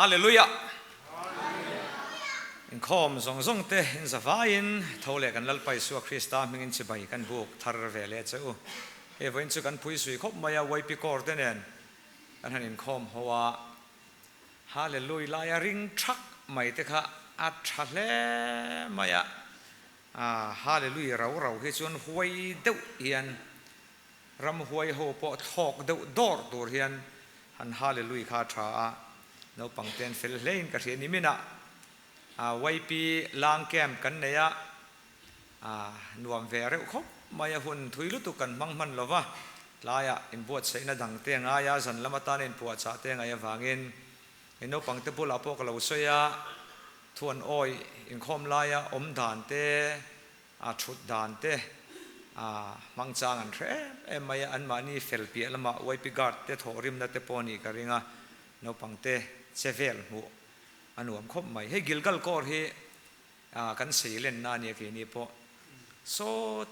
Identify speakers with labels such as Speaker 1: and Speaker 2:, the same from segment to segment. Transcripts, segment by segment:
Speaker 1: ฮาเลลูยาอินคอมทรงเตอินสฟาอินทาวเลกันลัลไปสู่คริสต์มิงินจิบายกันบุกทาร์เวเลเจ้าวันสุกันพุยสุยคบมายาไว้ปีกอร์เดนอันนั้นอินคอมหัวฮาเลลูยลายริงชักไม่เตคะอัดทะเลมายาฮาเลลูยเราให้ชวนหวยเดวเฮียนรำหวยโหปอทอกเดวดอร์ตัวเฮียนฮันฮาเลลูยข้าทราเราปังเตนเฟลเลนกันเฮียนิมินะไว้ปีลางแก้มกันเนี่ยนวมเวรคบมายาหุ่นทุยลุตุกันมังมันลวะลายอินบวชใส่นาดังเตียงอายาสันละมาตานินปวดชาเตียงอายาวางินอินโนปังเตปุลาปกลาวสยาทวนอ้อยอินคอมลายอมดานเตชุดดานเตมังจางอันเร่มายาอันมานี่เฟลปีละมาไว้ปีกัดเตทอริมนัตเตปอนีกริงโนปังเตเซเวลหูอันวมคบไม่ให้กิลกัลกอร์ให้กันสีเล่นนานี่คือนี่พอโซ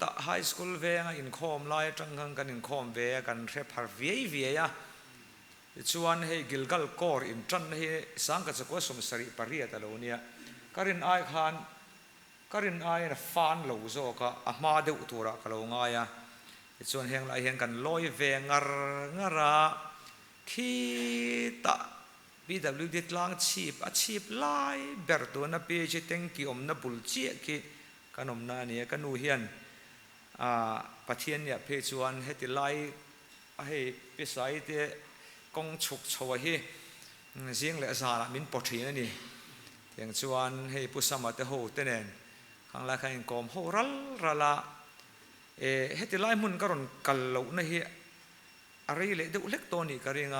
Speaker 1: ตาไฮสคูลเวงอินคอมไล่จังหังกันอินคอมเวกันเรพาร์เวียชวนให้กิลกัลกอร์อินจันให้สังกัดสกุลสมสริปริยตะโลเนี่ยการินไอคานการินไอนะฟานเหลวโซก็อามาเดือดตัวระกะโลง่ายชวนเฮงไลเฮงกันลอยเวงงระขีตะBWD ลางชีพไล่เบิร์ตัวนับปีจิตเต็งกิอมนับบุลเจียกิขนมนาเนี่ยกันนูเฮียนปะเทียนเนี่ยเพจวนให้ติไล่ให้พิสัยเตกงฉุกชัวให้เสียงและสาระมินปอทีนั่นนี่อย่างชวนให้ผู้สมัครเตโหเตเนนข้างล่างขันกอมโหรัลระละให้ติไล่มุนกระรนกัลลุนะเฮียอะไรเล็กเด็กเล็กตัวนี้ก็เรียก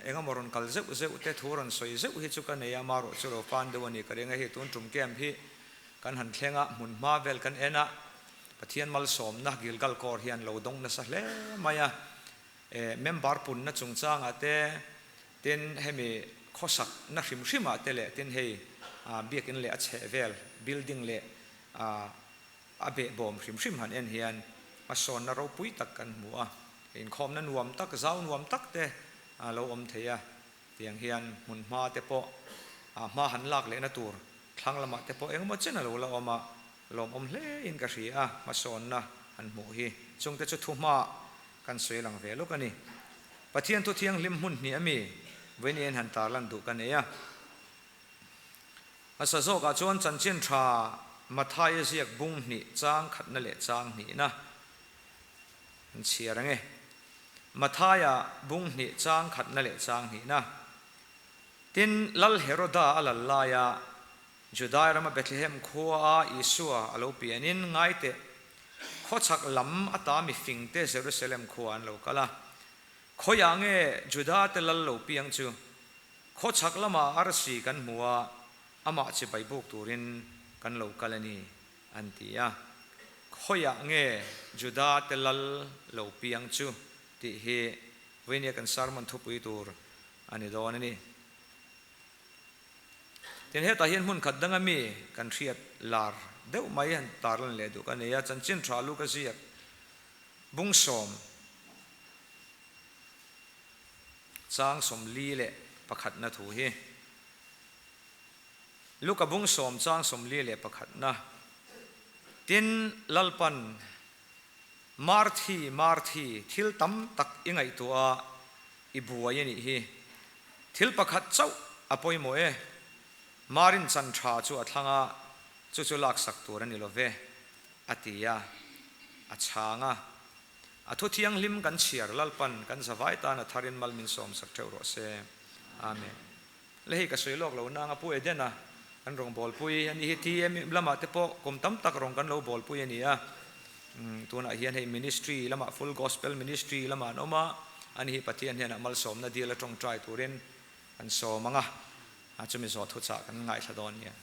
Speaker 1: เองก็มารอนกัลเซอุเตทัวรันสวยเซอุฮิจุกันเนี่ยมารุจุโรฟันเดวันนี้ก็เรียกให้ตุนจุ่มแก้มพี่กันหันเทงะมุนมาเวลกันเอ็นะปะเทียนมัลสมนักกิลกัลกอร์เฮียนเราดงนั่นสักเล่มายาเมมบาร์ปุ่นนั่นจงจ้างอาเตเต็นให้มีข้อสักนักริมอาเตเล่เต็นให้เบียกินเล่เชเวลบิลดิ้งเล่อาเบะบอมริมหันเอ็นเฮียนมาสอนเราปุยตักกันมัวเห็นคอมนั้นนวมตักเจ้านวมตักเตเราอมเทียเตียงเฮียนมุนมาเตปอมาหันลากเลนะตัวครั้งละมาเตปเองมาเจนเราอมาลมอมเล่อินกระสีมาสอนนะอันโมฮีจงเตจุทุมากันสวยหลังเวลุกันนี่ปะเทียนทุเทียงลิมหุ่นนี่มีเวนีนหันตาลันดูกันเนี่ยอาศัยโซกาจวนจันจินทรามาทายเสียกบุ้งนี่จางขัดนั่นแหละจางนี่นะมันเชียร์ไงมาทายาบุ้งนี่จางขัดนั่นแหละจางนี่นะทินลัลเฮโรดาอัลลายาจุดายรามาเบธเลเฮมขัวอิสุอาอโลปียนินไงเตข้อชักลำอัตามิฟิงเตเซรุเซเลมขวานโลกละข้อยังเงจุดาเตลัลโลปียงจูข้อชักละมาอาร์สีกันมัวอามาจิไปบุกตูรินกันโลกละนี่อันตียาข้อยังเงจุดาเตลัลโลปียงจูที่เฮเวนี่กันสารมันทุบอีตัวอันนี้โดนนี่ทีนี้ตาเห็นหุ่นขัดดังมีกันเชียดลาร์เดี๋ยวไม่เห็นตาลันเลยดูกันเนี่ยจันจินทราลูกเสียบุ้งสมจางสมลีเละประคัดนะถูเฮลูกกับบุ้งสมจางสมลีเละประคัดนะทินลัลปันมาร์ทีทิลตั้มตักยังไงตัวอิบัวยันนี่ทิลประคัดเจ้าอภัยโมเอมารินจันทราจูอัตลังะจูลักสักตัวนั่นนี่โลเวอติยาอัชางะอัทุที่ยังลิมกันเชียร์ลัลปันกันสบายตานะทารินมัลมินสอมสักเท่าไรเซอาเมนเลยให้กษัตริย์โลกเรานางปุยเดนะอันรองบอลปุยอันนี้ที่ละมาเตปกมตั้มตักรองกันเราบอลปุยนี่ตัวน่ะเฮียนให้มินิสทรีละมา full gospel ministry ละมาโนมาอันนี้ปฏิญาณเฮียนมัลสมนาดีละตรงใจตัวเรนอันสอมังอาจจะมีสอทุจากันง่ายสะดอนเนี่ย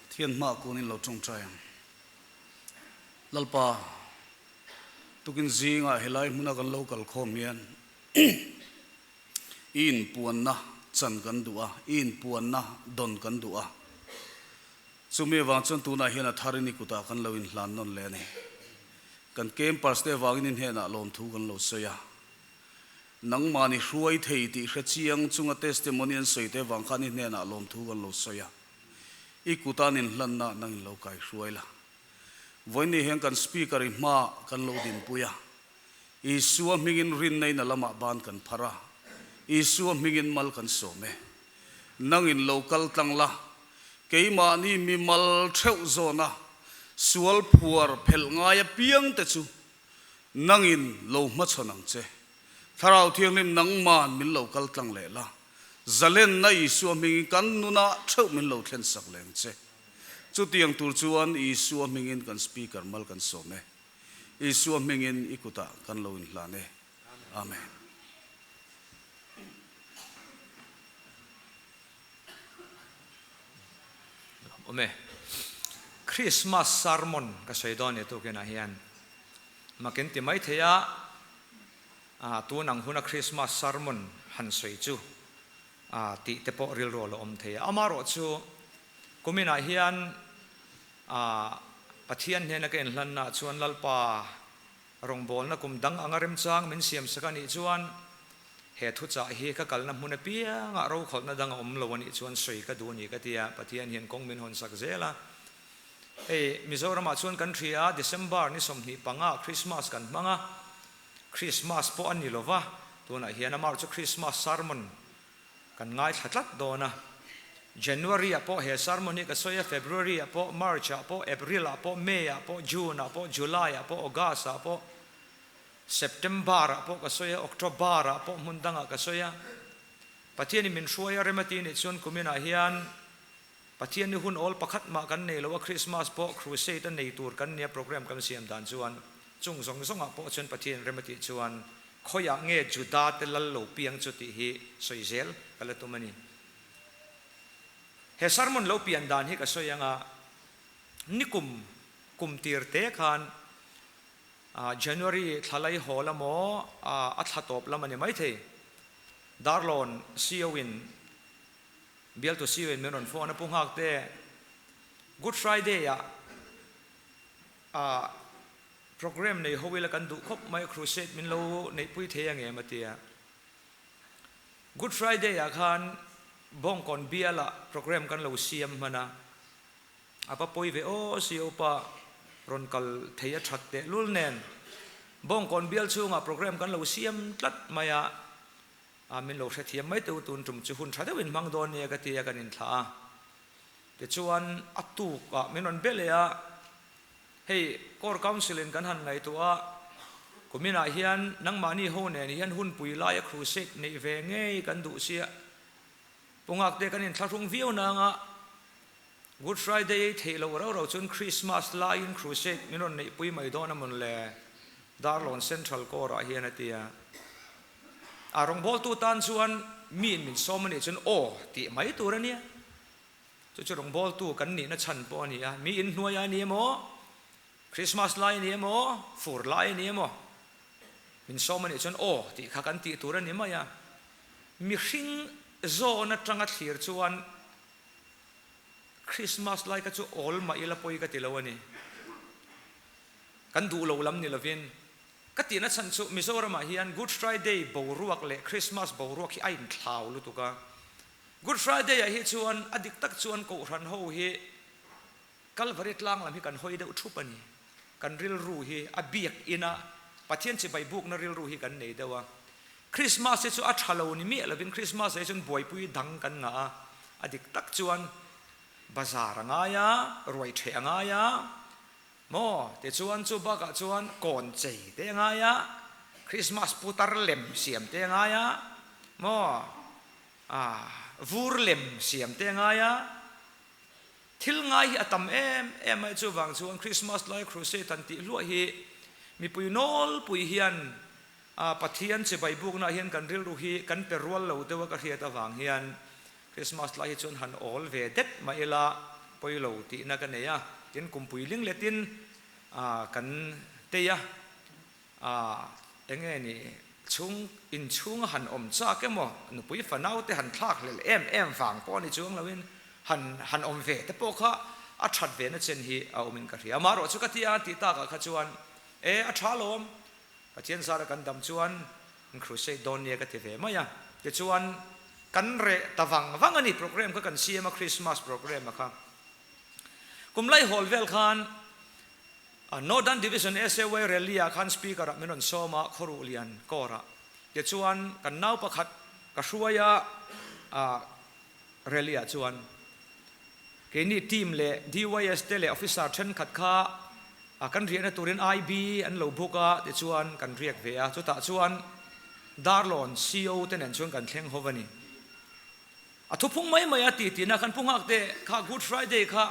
Speaker 2: เทียนมากกูนี่เราตรงใจลัลปาตุกินซีงะเฮลัยมุนักัน local คอมเมียนอินปวนนะจันกันดัวอินปวนนะดอนกันดัวสุเมวังจันตูน่าเฮียนทารินิกุตากันเลวินหลานนนเลนี่ kan kem pas te wangin in hena lom thu kan lo soya nang mani hruai thei ti hre chiang chunga testimonial soite wang khan in hena lom thu kan lo soya ikutan in hlanna nang lo kai hruaila voini heng kan speaker in ma kan lo din puya isua mingin rin nei na lama ban kan phara isua mingin mal kan some nang in local tangla keima ni mi mal theu zona sual phuar phel ngaya piang te chu nang in lo ma chonang che tharau thiang lim nang man min local tang le la zalen na isua mingin kan nuna theu min lo thlen sak leng che chu tiang tur chuan isua mingin kan speaker mal kan some isua mingin ikuta kan lo in hlane amen
Speaker 1: ome Christmas sermon ka soidon etu ke na hian makin ti mai theya tu nang huna Christmas sermon han soi chu ti te po ril ro lo om theya amaro chu kumina hian pathian hena ke hlan na chuan lalpa rong bol na kum dang angarem chang min siam sakani chuan he thu cha hi ka kalna hmuna pia nga ro khol na dang om lo ani chuan soi ka du ni ka tia pathian hian kong min hon sak zela Mizoram chuan country a December ni somni panga Christmas kan manga Christmas po ani lova tuna hian amar chu Christmas sermon kan ngai thlatlat dona January apo he sermon ka soya February apo March apo April apo May apo June apo July apo August apo September apo ka soya October apo mundanga ka soya pathian min shuaya remati ni chun kumina hian pathian ni hun ol pakhat ma kan nei lo Christmas po crusade nei tur kan nia program kan siam dan chuan chung song song apo chun pathian remati chuan khoya nge juda te lal lo piang chuti hi soizel kala tumani he sermon lo pian dan hi ka soyanga nikum tir te khan January thalai holamo athatop lamani mai the darlon siowin bial to siowin menon phone apung hak te Good Friday program nei howila kan du khop mai crusade min lo nei pui theyang e matia Good Friday khan bong kon biala program kan lo siam mana apa poi ve o siopa ron kal theya thatte lulnen bong kon bial chunga program kan lo siam tlat maya min lo thiam mai tu tun tum chu hun thada win mang don ne ka tia kan in tha te chuan atu ka menon belea hey core council in kan han ngai tu a kumina hian nang mani ho ne hian hun pui la ya crusade nei ve ngei kan du sia pungak te kan in thlung viu na nga Good Friday thelo ro chun Christmas line crusade minon nei pui mai don amon le darlon central core hian atia arong bol tu tan chuan min so mani chun ti mai tur ania chu rong bol tu kan ni na chan po ni a mi in hnuaya ni mo Christmas line ni mo fur line ni mo min so mani chun ti kha kan ti tur ani ma ya mi hring zo na tanga thlir chuan Christmas like ka chu all ma ila poi ka tilawani kan du lo lam ni lovin katina chan chu Mizoram hian Good Friday boruak le Christmas boruak hi ain thlau lu tuka Good Friday hi chuan adik tak chuan ko ran ho hi Calvary tlang lam hi kan hoi de uthupani kan ril ru hi abiak ina pathian chi bai buk na ril ru hi kan nei dewa Christmas chu a thalo ni mi lovin Christmas ai chun boy pui dang kan nga adik tak chuan bazar anga ya roi the anga ya mo te chuan chu baka chuan kon chei te anga ya Christmas putar lem siam te anga ya mo vur lem siam te anga ya thil ngai atam em ai chu wang chuan Christmas lai crusade an ti lu hi mi pui nol pui hian pathian che bai buk na hian kan ril ru hi kan perwal lo dewa ka hiata wang hian Christmas lai chun han all ve det ma ila poilo ti na ka neya tin kumpui ling letin kan teya enge ni chung in chung han om cha ke mo nu pui fanau te han thak le em wang po ni chung lawin han om ve te po kha a that ve na chen hi a omin ka ria maro chu ka tia ti ta ka kha chuan a tha lom pathian sara kan dam chuan crusade don ye ka ti ve maya ti chuan kan re tawang ani program ka kan siam a Christmas program kha kumlai hol vel khan Northern Division SAW Relia khan speaker menon soma khorulian kora ti chuan kan nau pakhat ka hruaya Relia chuan ke ni team le DYS te le officer then khat kha kan riana turin IB an lo buka ti chuan kan riak ve a chuta chuan darlon CEO ten an chuan kan thleng hovani athupung mai maya ti na kan pungak te kha Good Friday kha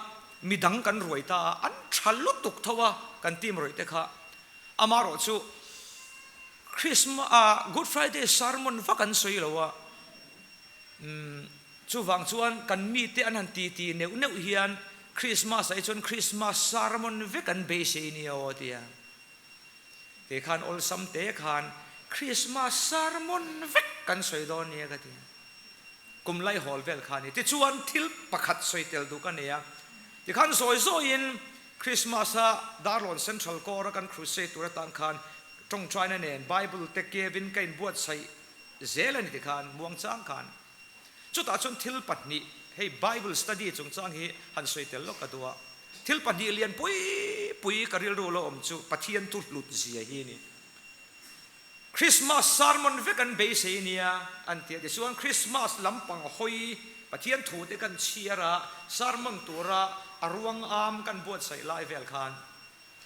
Speaker 1: midang kan roita an thallu tuk thawa kan team roite kha amaro chu Christmas Good Friday sermon vakan soilowa chu wang chuan kan mi te an han ti neu hian Christmas ai chon Christmas sermon ve kan be se ni awotia te khan ol sam te khan Christmas sermon ve kan soidon ni ka ti kumlai hol vel khani ti chuan thil pakhat soitel du kan ya ti khan zo in Christmas a Darlon Central Core kan crusade tur tan khan tong China nen Bible te kevin kain buat sai zelan ti khan muang chang khan chuta chon thil patni hey Bible study chung chang hi han soitel lo ka duwa thil patni lian pui karil ro lo om chu pathian tu lut zia hi ni Christmas sermon ve kan be se nia antia de suan Christmas lampang hoi pathian thu te kan chiara sermon tura aruang am kan buat sai lai vel khan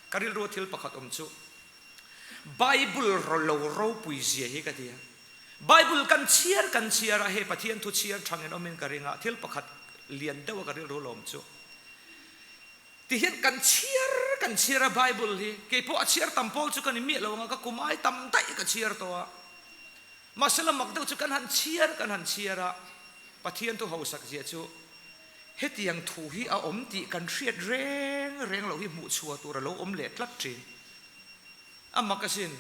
Speaker 1: karil ro thil pakhat om chu Bible ro pui zia hi ka dia Bible kan chiar he pathian thu chiar thangen omen karinga thil pakhat lian dewa karil ro lom chu ti hian kan chiar Bible hi ke po chiar tampol chu kan mi lo nga ka kumai tam dai ka chiar to masala makdeu chu kan han chiara pathian tu hausak zia chu hetiang thu hi a om ti kan riat reng lo hi mu chua tur lo om le tlat trin amakasin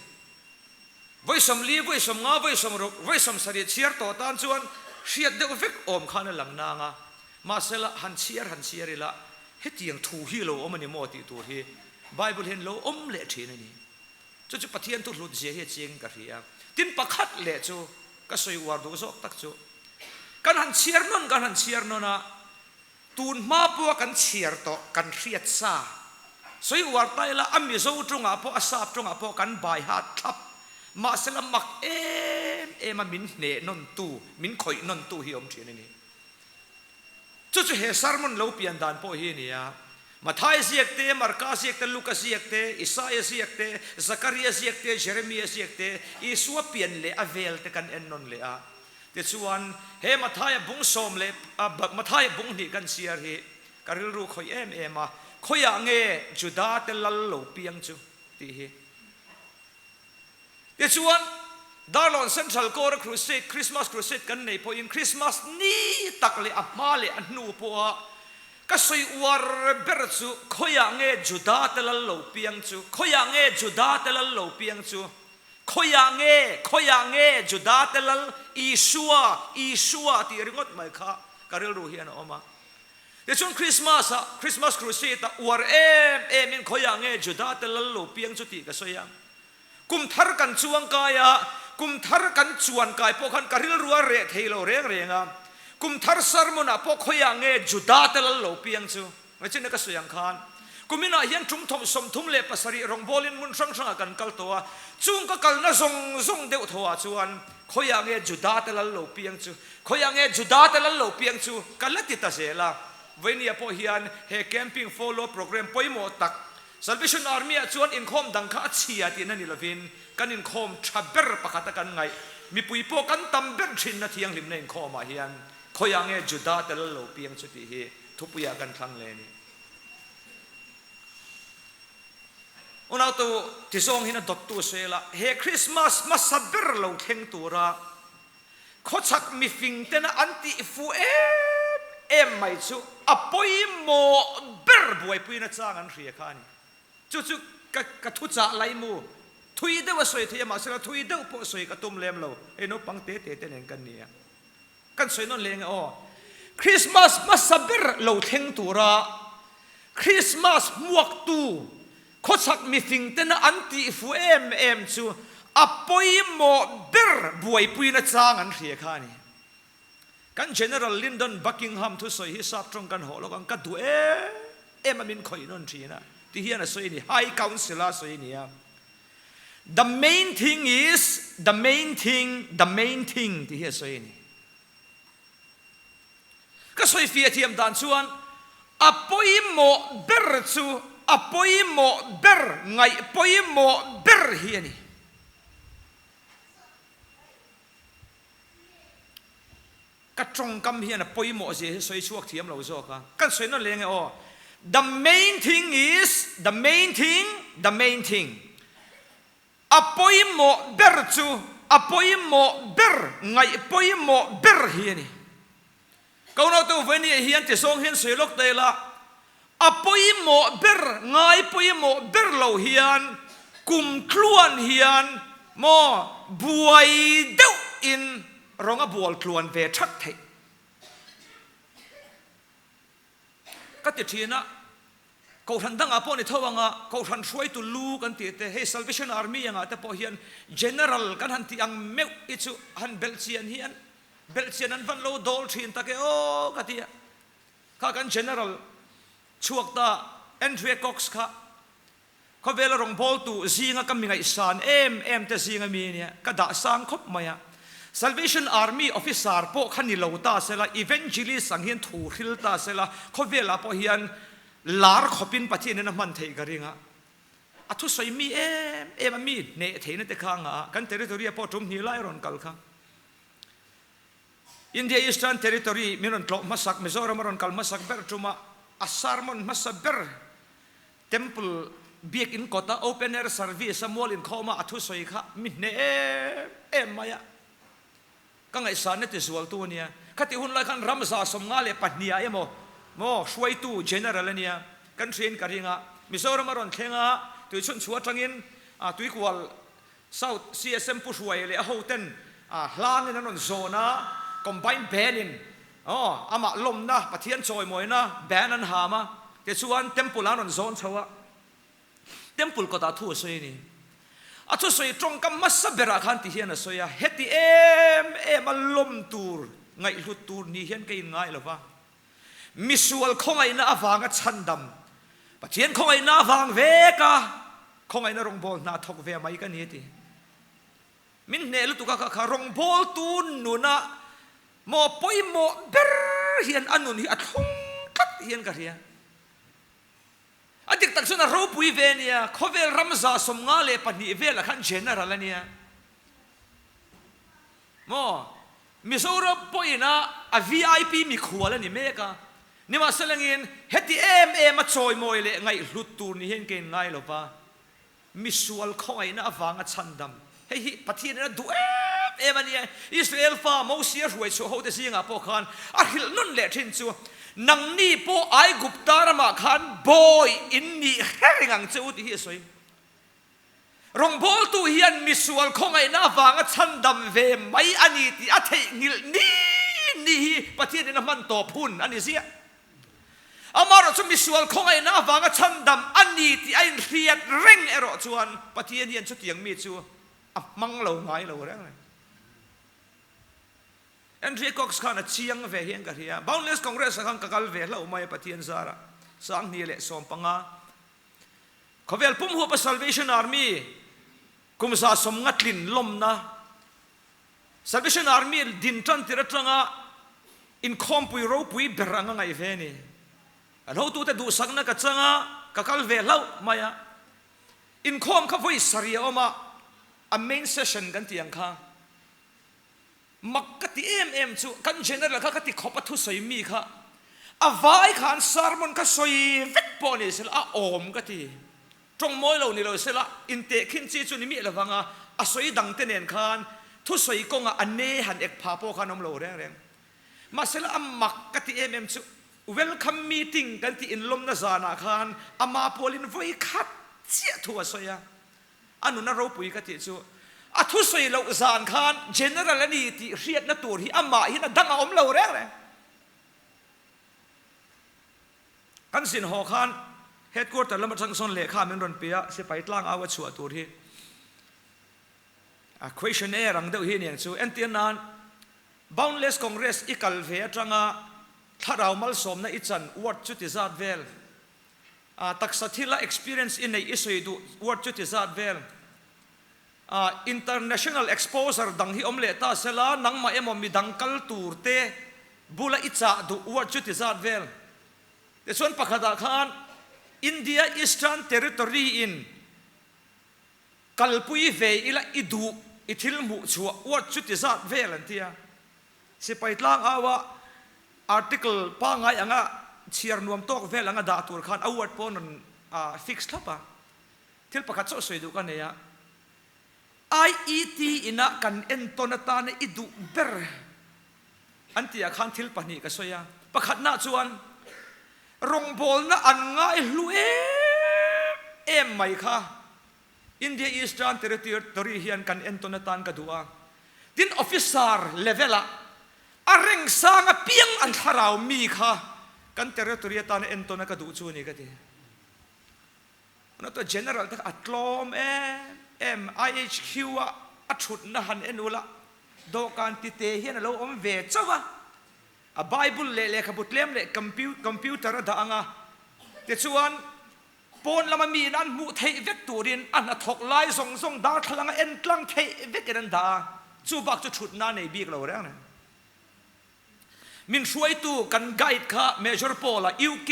Speaker 1: voisom li voisom nga voisom ro voisom sari chiar to tan chuan riat de vek om khana lang na nga masala han chiar ila hetiang thu hi lo om ani mo ti tur hi Bible hen lo om le thin ani chu pathian tu lut je he ching ka ria tin pakhat le chu ka soi war do zok tak chu kan han chiar non a tun ma po kan chiar to kan riat sa soi war tai la ami zo tunga po asap tunga po kan bai hat thap ma sela mak em min ne non tu min khoi non tu hi om thin ani chu he sermon lo pian dan po hi ni ya Matthias siekte Markus siekte Lukas siekte Isaiah siekte Zacharias siekte Jeremiah siekte isua pian le avel te kan ennon le a te chuan he Matthias bung som le Matthias bung ni kan siar hi karil ru khoi em a khoya nge juda te lal lo piang chu ti hi te chuan Darlon Central Core Crusade Christmas Crusade kan nei po in Christmas ni takle a male an nu po a kasoi war berchu khoya nge juda te lal lo piang chu khoya nge juda te lal lo piang chu khoya nge juda te lal isua ti ringot mai kha karil ru hian oma de chun Christmas Crusade war em in khoya nge juda te lal lo piang chu ti ka soya kum thar kan chuang kaya kum thar kan chuan kai po khan karil ruwa re theilo renga kum thar sermon apo khoya nge juda telal lo piang chu ngachin ka suyang khan kumina hian thum thom som thum le pasari rong bolin mun sang kan kal towa chung ka kal na zong deu thowa chuan khoya nge juda telal lo piang chu khoya nge juda telal lo piang chu kalati ta sela veni apo hian he camping follow program poimo tak Salvation Army chuan in khom dang kha chia ti na ni lovin kan in khom thaber pakhata kan ngai mi pui po kan tamber thin na thiang lim nei khom a hian khoya nge juda telal lo piang chu ti hi thupuya kan thlang le ni Una to tisong hina dot tu sela he Christmas masaber lo theng tura khochak mi fing tena anti fu em mai chu apoi mo ber boy puina chang an ria khani chu ka thu cha lai mu thui de wa soi thia ma sela thui de po soi ka tum lem lo e no pang te nen kan nia kan soi non leng o Christmas masaber lo theng tura Christmas muak tu ข้อสักมีสิ่งแต่น่ะอันตีฟูเอ็มจูอปอยโมเบอร์บวยปุยนะจางอันเรียกขานี่กัน General Lyndon Buckingham ทุสอยฮิสับตรงกันหัวแล้วกันกัดดูมันมินคอยนนทีนะที่เฮียนะสอยนี่ High Council สอยนี่ The main thing is the main thing ที่เฮียสอยนี่ก็สอยเฟียเทียมด่านชวนอปอยโมเบอร์จูอปอยโมเบอร์ไงปอยโมเบอร์เฮียนี่ก็ตรงคำเฮียนะปอยโมเสียสอยช่วงเทียมเราโซกะกันสอยนั่นเลยไงอ๋อ the main thing is the main thing อปอยโมเบอร์จูอปอยโมเบอร์ไงปอยโมเบอร์เฮียนี่ก็เราตัววันนี้เฮียนจะส่งเฮียนสวยลกเตละอปอยโมเบอร์ไงปอยโมเบอร์เราเฮียนกุมคล้วนเฮียนโมบวยเดาอินร้องบัวคล้วนเวชัดเทก็ติดทีนะเขาทันตั้งอาปนิทวังอ่ะเขาทันช่วยตุลูกันติดแต่ให้ Salvation Army ยังอ่ะแต่พอเฮียน General กันทันที่อังเมวอิจุฮันเบลเซียนเฮียนเบลเซียนนั้นวันโลดอลทีนตะเกโอกันที่ข้ากัน General ช่วงตาแอนเดรียค็อกซ์ค่ะเขาเวลาลงบอลตูซีงก็มีไงสานเอ็มแต่ซีงมีเนี่ยก็ด่าสางคบมาอ่ะ Salvation Army Officer พวกขันนี่เราตาเสละ Evangelist สังเฮียนถูกฮิลตาเสละเขาเวลาพอเฮียนลาร์ขบินปะที่นี่นะมันเทกริงอ่ะอัทุสอยมีมันมีเนเทนเตค้างอ่ะกันเทริทอรีพอจุ่มนี่ไล่รอนกัลค่ะอินเดียอีสเทิร์นเทริทอรีมีรอนกลมาสักมิโซรามรอนกัลมาสักเบอร์จุมาอัสซาร์มอนมาสักเบอร์เทมเพลเบียกอินโคตาโอเพนเอร์ซาร์วิสสมอลอินเข้ามาอัทุสอยค่ะมีเนมายะก็ไงสารเนี่ยติสวลตัวเนี่ยขัดที่หุ่นไล่ขันรำซาสมงาเลปัดเนียเอโมช่วยตู้ General เนี่ยกันเทรนกันยังอ่ะมิโซรามารอนเข่งอ่ะตัวชนชัวจังอินตัวกวล South CSM ผู้ช่วยเลยเอาเต้นลางนี่นั่นโซนะcombine banning อามาลมนะปะเทียนซอยมวยนะแบนนั้นหามาแต่ส่วนเต็มปุลานนโซนชัวเต็มปุลก็ตาทั่วซอยนี่ทั่วซอยตรงกับมัสเบราคันที่เฮียนซอยเฮติมาลมตูร์ไงลุตูร์นี่เฮียนกันไงหรอวะมิสวลคงไอ้น่าฟังชันดำปะเทียนคงไอ้น่าฟังเวกะคงไอ้น่ารงบอลน่าทกเวไม่กันนี่ทีมินเนลตุกะค่ะรงบอลตูนนูนะโมปอยโมเบอร์เฮียนอันนุนเฮียทงกัดเฮียนกันเฮียอดีตตักษณะรูปุยเวเนียเขาเวลรัมซาสมงาเลปันนี่เวลขันเจเนอรัลเนี่ยโมมิโซรปอยนะVIP มีขวาแล้วนี่เมกะนี่มาเสลงินเฮติมาจอยมวยเลยไงลุตูนี่เห็นเก่งไงหรอปะมิสวลคอยนะฟังชันดำเฮ้ยปะทีนั้นดูมันเนี่ยอิสราเอลฟ้าโมเสียรวยชัวเขาจะเสียงอ่ะพวกขันฮิลนุ่นเละทิ้งชัวนังนี่พวกไอ้กุปตาร์มาขันบอยอินนี่แค่งังเจ้าที่เฮียสวยรงบอลตูเฮียนมิสวลคงไอ้นะฟังชันดำเวไม่อันนี้ที่อัฐิงิลนี่ปะทีนั้นมันต่อพุ่นอันนี้เสียอามาเราจะมีส่วนของไอ้น้าฟังชันดำอันนี้ที่ไอ้เรียดเร่งเอรอชวนปะเทียนเย็นชุดยังมีชัวมังเราไงเราเรื่องอะไรแอนดรีย์ค็อกซ์ขันเชียงเวเฮียงกันเฮียบาวเลสคอนเกรสขันกัลเวเราไม่ปะเทียนซาระสังนี่แหละสมปังอ่ะเขาเวลปุ่มหัวเป็น Salvation Army กุมซาสมงัดลินลมนะ Salvation Army ดินจันทิระจังอ่ะอินคอมปุยโรปุยเบรังไงเวนี่เราตัวแต่ดูสักนักจังอ่ะกัลเวลเราไม่อ่ะอินคอมเขาไว้สรีออกมาmain session กันที่ยังข้ามักกะติจูกันเจเนอเรลข้ากะติขอบทุสอยมีข้าวายขานสารมันก็สอยวิกปอนี่สิละอมกะติตรงมวยเรานี่เราสิละอินเตะขินจีจุนี่มีละวังอ่ะสอยดังเตเนนขานทุสอยกงอันเนหันเอกพาโปขานมโลแรงมาสิละมักกะติจู welcome meeting กันที่อินลมนาซานาขานมาโพลินไว้คัดเสียทัวสอยอันนู้นน่ะเราปุยกะติจูทุสอยเราสานขาน general นี่ที่เรียกนัตัวที่มาฮินะดังอมเราแรงกันสินหอขาน headquarter lama chang son le kha min ron pia se pai tlang awa chua tur hi a questionnaire ang deuh hi niang chu entian nan boundless congress ikal ve atanga tharau mal som na ichan word chu ti zat vel taksathila experience in nei isoi du word chu ti zat vel international exposure dang hi omle ta sela nangma emo mi dangkal turte bula icha du word chu ti zat vel te chuan pakhada khan India Eastern Territory in kalpui ve ila idu ithil mu chua word chu ti zat vel antia se paitlang awa article pa ngai anga chiar nuam tok vel anga da tur khan award pon fix thapa thil pakhat so soi du kan ya IET ina kan entonata ne idu ber antia khan thil pani ka soya pakhat na chuan rongbol na an ngai hlue em mai kha India Eastern Territory hian kan entonatan ka duwa tin officer levela areng sanga piang an tharau mi kha kan territory tan entona ka du chu ni ka ti na to general ta atlom IHQ a thut na han enula do kan ti te hian lo om ve chawa a bible le kha butlem le computer da anga te chuan pon lama mi nan mu thei vek turin an a thok lai song song da thlang en tlang thei vek en da chu bak chu thut na nei bik lo rang na min shuai tu kan guide kha major pola UK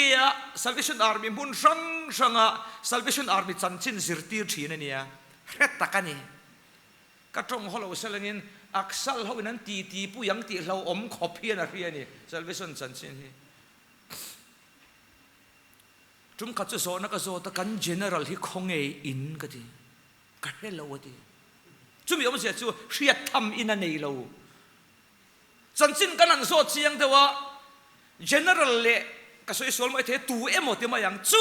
Speaker 1: Salvation Army mun sanga Salvation Army chanchin zirtir thina nia ret takani ka tong holo selangin aksal ho nan ti pu yang ti hlo om khopian a ria ni Salvation chanchin hi tum kha chu so na ka so ta kan general hi khonge in ka ti ka hello ti chumi om se chu hriat tham in a nei lo chanchin kanan so chiang dewa general le ka soi sol mai the tu emo te ma yang chu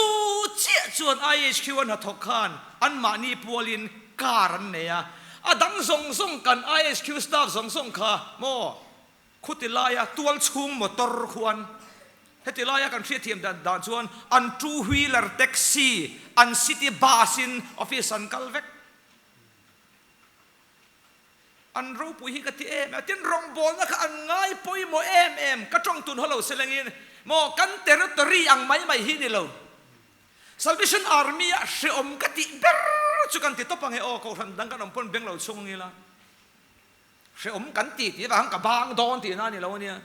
Speaker 1: che chuan IHQ an thok khan an mani polin karan ne ya adang song song kan IHQ staff song song kha mo khutilaya tual chung motor khuan hetilaya kan thia thiam dan chuan an two wheeler taxi an city bus in office an kalvek an ro pu hi ka ti tin rong bol na ka an ngai poi mo ka tong tun holo selangin mo kan territory ang mai hi ni lo Salvation Army a she om ka ti ber chu kan ti topang he o ko ran dang kan om pon beng lo chung ni la she om kan ti bang ka bang don ti na ni lo nia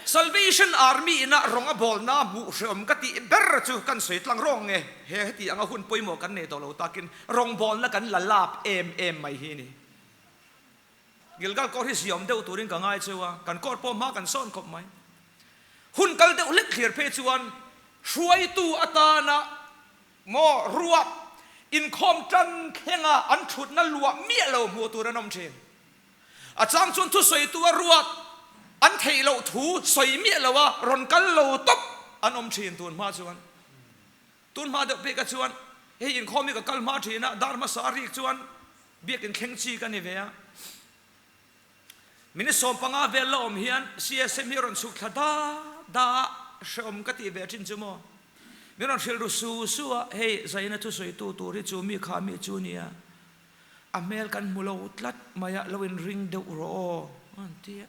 Speaker 1: Salvation Army ina ronga bol na mu she om ka ti ber chu kan soi tlang rong nge he ti anga hun poi mo kan ne to lo takin rong bol na kan lalap mai hi ni Gilgal ko hi siom deu turin ka ngai chewa kan kor po ma kan son kop mai hun kal deu lek clear pe chuan hruai tu atana mo ruap in khom tan khenga an thut na lua mi lo mu turanom chen a chang chun thu soi tu ruat an thei lo thu soi mi lo wa ron kal lo top an om chen tun ma chuan tun ma de pe ka chuan he in khomi ka kal ma thina dharma sari chuan biak in kheng chi ka ni ve min som panga vel lo om hian CSM hi ron suk thada da shom ka ti ve chin chumo min ron thil ru su hey zaina thu soi tu ri chu mi kha mi chu nia amel kan mulo tlat maya loin ring de ro an tia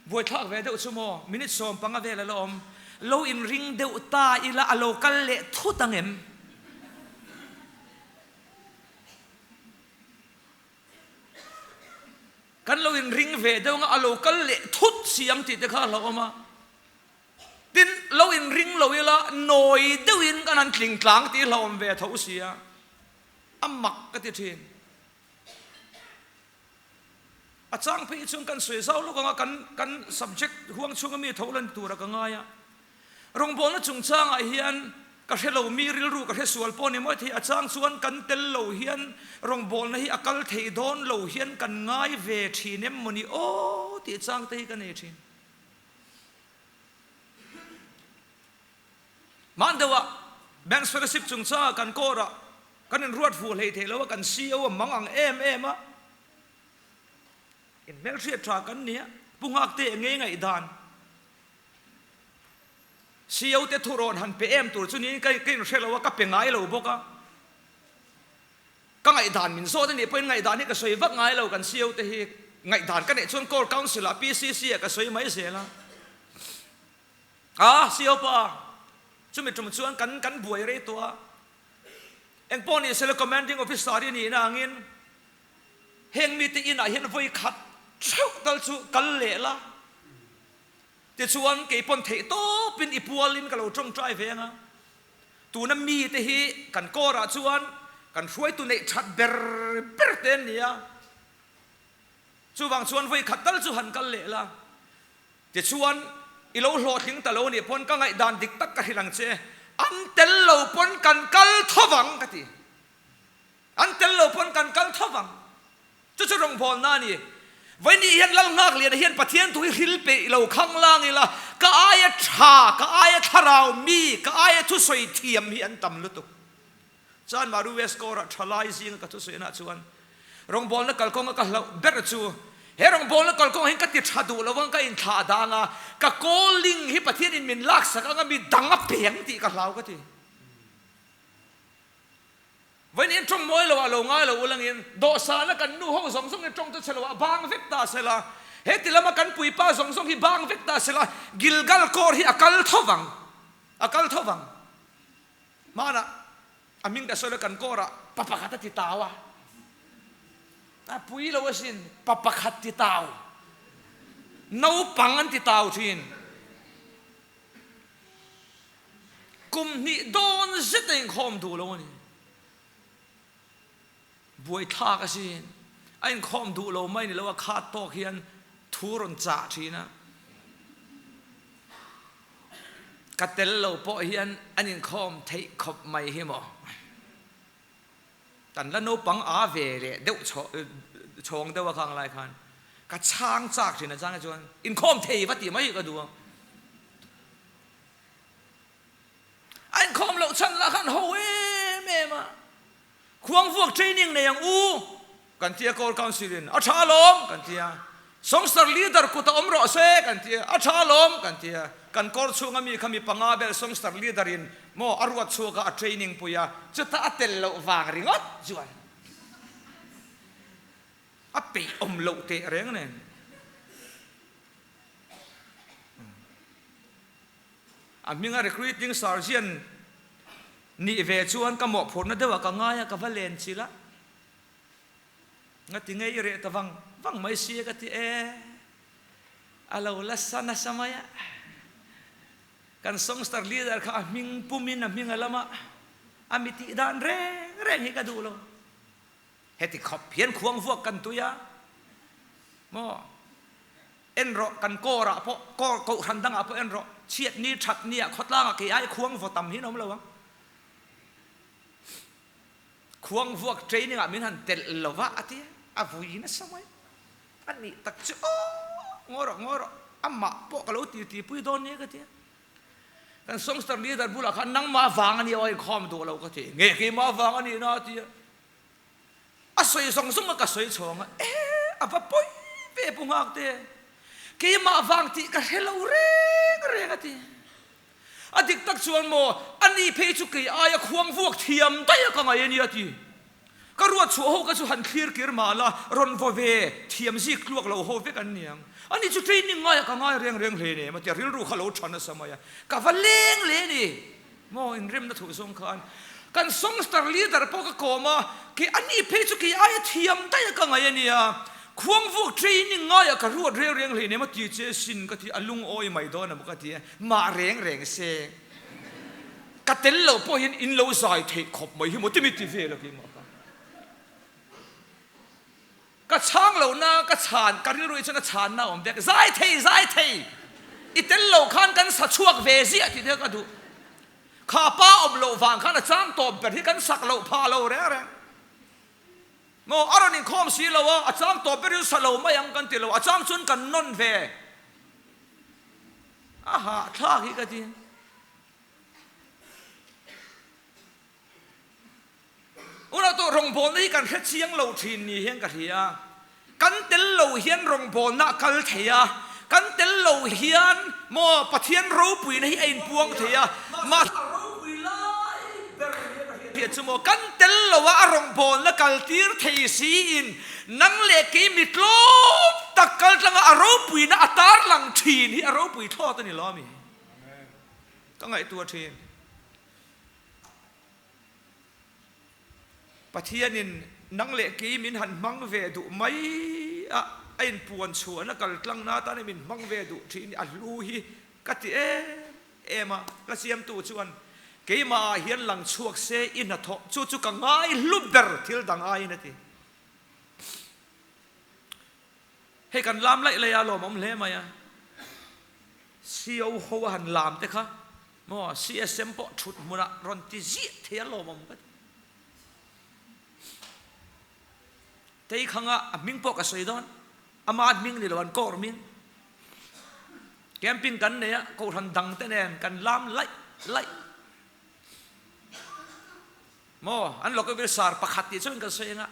Speaker 1: voi thak ve de chumo minit som panga vel lo om lo in ring de ta ila a local le thu tangem kan lo in ring ve de nga a local le thut siam ti te kha lo ma tin lo in ring lo ila noi de win kan an tling tlang ti lo om ve tho sia amak ka ti thin a chang phe chung kan sui sau lo ka kan subject huang chung mi tholan tur ka nga ya rong bon na chung chang a hian ka hello mi ril ru ka hesual pon ni mo thi a chang chuan kan tel lo hian rong bon na hi akal thei don lo hian kan ngai ve thinem moni o ti chang te kan e thin mandawa bank fellowship chung cha kan kora kan en ruat fu lei the lo kan CEO mangang a in mel thria tra kan nia pungak te nge ngai dan เสียวเตทุรอนหันไปตัวจุนี้ก็เชื่อว่าก็เป็นไงเราบอกก็ไงด่านมินโซ่ที่นี่เป็นไงด่านนี่ก็สวยวักไงเรากันเสียวแต่ที่ไงด่านก็เนี่ยชวนกอลกาวน์สิลาพีซีซีก็สวยไม่เสียละเสียวป่ะจุ่มชวนกันบวยเรตัวเอ็งปอนี่เซลล์คอมเมนติ้งออฟฟิศที่นี่นะงินเฮงมีตีน่ะเห็นไฟขัดเช่าตลชูกันเละละแต่ชวนเก็บปนเทโตเป็นอีปัวลินกับเราจงใจเวงะตัวนั้นมีแต่ฮีกันก็ระชวนกันช่วยตัวในชัดเบอร์เตนเนี่ยช่วงชวนไฟขัดตลชูหันกันเละละแต่ชวนอีเราหลอดทิ้งแต่เราเนี่ยพ้นก็ไงด่านดิกตักกันหลังเชอันเตลเราพ้นกันกัลทวังกันทีอันเตลเราพ้นกันกัลทวังจะรองพอหน้านี่วันนี้เห็นลังงักเลียนเห็นปะเทียนตุยหิลเปเราข้างล่างนี่ละก็อายชาก็อายทาราวมีก็อายทุสวยเทียมเห็นตำลุตุจานมารูเวสโกระทลายซิงก็ทุสวยน่าชวนรองบอลนักกอล์ฟก็เราเบรจูเฮรองบอลนักกอล์ฟเห็นก็ติดชาดูแล้ววังก็อินทาดางะก็โกลิงฮิปะเทียนอินมินลักษณ์ก็มีดังเปียงตีกับเราก็ทีวันนี้จงมวยเราเราง่ายเราอุลังอินโดสานะกันนู่ห้องสองสองจงจะเฉลวะบางเวกตาเสละเฮติละมากันปุยป้าสองสองที่บางเวกตาเสละกิลกัลโคร์ที่อากาลทวังมานะอามิงแต่เสละกันโกระปะปะขัดติตาวะปุยเราว่าสินปะปะขัดติตาวนูปังอันติตาวทินกุมนี่โดนเสด็จคอมดูแล้วนี่บวยท่ากันสิไอ้คอมดูเราไม่นี่แล้วว่าขาดตอกเฮียนทูรนจ่าทีนะกัดเตลเราพอเฮียนอันนี้คอมเทขบไม่เหี้ยมั้งแต่ละโนปังอาเวเรเดี๋ยวชงเดี๋ยวว่าข้างไรคันกัดช้างจากทีนะจ้างจวนอินคอมเทวัติไม่ก็ดูไอ้คอมเราฉันละคันโฮเอเมมาควงพวกเทรนนิ่งในอย่างกันเทียกอลคอนซิลินอาชาลมกันเทียสงสารลีดเดอร์กุตอมรอเซกันเทียอาชาลมกันเทียกันกอลชูงมีขมีปังอาเบลสงสารลีดเดอรินโมอรวัตชูกับเทรนนิ่งปุยาจุดตาเตลโลวางริงอดจวนอปีอมโลเตเร่งเนี่ยมีงาน recruiting sergeantนี่เวชวนก็หมกผลนะเดี๋ยวก็ง่ายก็ว่าเลนสิละงั้นที่ไงเรื่องวังไม่เสียก็ที่เราลักษณะสมัยกันส่งสตาร์ลีดเดอร์ข้ามิงปุ่มินมิงอะไรมามิติด้านเร่งให้กันดูเราเหตุขับเพี้ยนควงพวกกันตัวยาโมเอ็นรอกันโกระเพราะก็ทันดังเพราะเอ็นรอเชียดนี่ฉัดเนี่ยขดล่างกี่ไอ้ควงพวกต่ำหินน้องเราวะควงพวกเทรนนิ่งมินหันเตลลวะอาทิอาวุยนะสมัยอันนี้ตักจะงอรอามาพวกเราตีปุยโดนเนี่ยก็ทีกันส่งสตาร์ลีดเดอร์บุลขันนั่งมาฟังอันนี้เอาไอ้คอมดูเราก็ทีเงี้ยกี่มาฟังอันนี้นะทีสวยส่งก็สวยชงอ่ะปะปุยเป๊ะปุ่งหักเตะกี่มาฟังทีก็เฮลเร่ก็ทีดิกตักชวนโมอันนี้เพจุกีอายควงพวกเทียมได้ยังไงเนี่ยทีก็รวดชัวร์ก็ชัวหันคลีร์มาละรอนโวเวเทียมซีกลวกเราโฮเวกันเนี่ยอันนี้จุดเทรนนิ่งง่ายก็ง่ายเร่งเลยเนี่ยมันจะเรียนรู้เขาเราชันสมัยกับว่าเล่งเลยนี่โมอินเริ่มน่าถูกส่งคันกันส่งสตาร์ลีดเดอร์พวกก็มากี่อันนี้เพจุกีอายเทียมได้ยังไงเนี่ยควงพวกเทรนนิ่งง่ายก็รวดเร่งเลยเนี่ยมันจีเจสินก็ที่อลุงโอยไม่โดนนะมันก็ที่มาเร่งเซกัดเตลเราพอเห็นอินโลไซเทขบไม่เห็นมันจะมีทีเฟลกี่มาก็ช่างเราหน้าก็ชานการที่รู้ฉันก็ชานหน้าผมเด็กใจเทอีเตลเราขันกันสัชวกเวซีที่เด็กก็ดูข้าป้าอบเราฟังขันจ้างตบแบบที่กันสักเราพาเราเร่งโมอารนิคอมสีเราว่าจ้างตบแบบที่สโลไม่ยังกันติเราจ้างชนกันนนเวท่าที่ก็ดีเราตัวรงพลนี่กันแค่เชียงเราทีนี่เฮียงกะเทียกันเตลเราเฮียนรงพลนักกัลเทียกันเตล lo hian mo pathian ro pui na hi ein puang thea ma ro pui lai ber chumo kan tel lo wa arong bol na kaltir thei si in nang le ke mitlop takal tlang aro pui na atar lang thin hi aro pui thot ni lo mi ka ngai tua thin pathianin nang le ke min han mang ve du mai a ein puan chuan na kal tlang na ta ni min mang ve du thin a lu hi ka ti ema la siam tu chuan ke ma hian lang chuak se in a tho chu chu ka ngai luber thil dang ai na ti he kan lam lai le ya lo mom le ma ya cio ho han lam te kha mo csm po thut mura ron ti zi the lo mom ka tei khanga aming po ka soidon ama adming ni lawan kor min camping kan ne ko ran dang te nen kan lam lai mo an lo ko bir sar pakhat ti chon ka soinga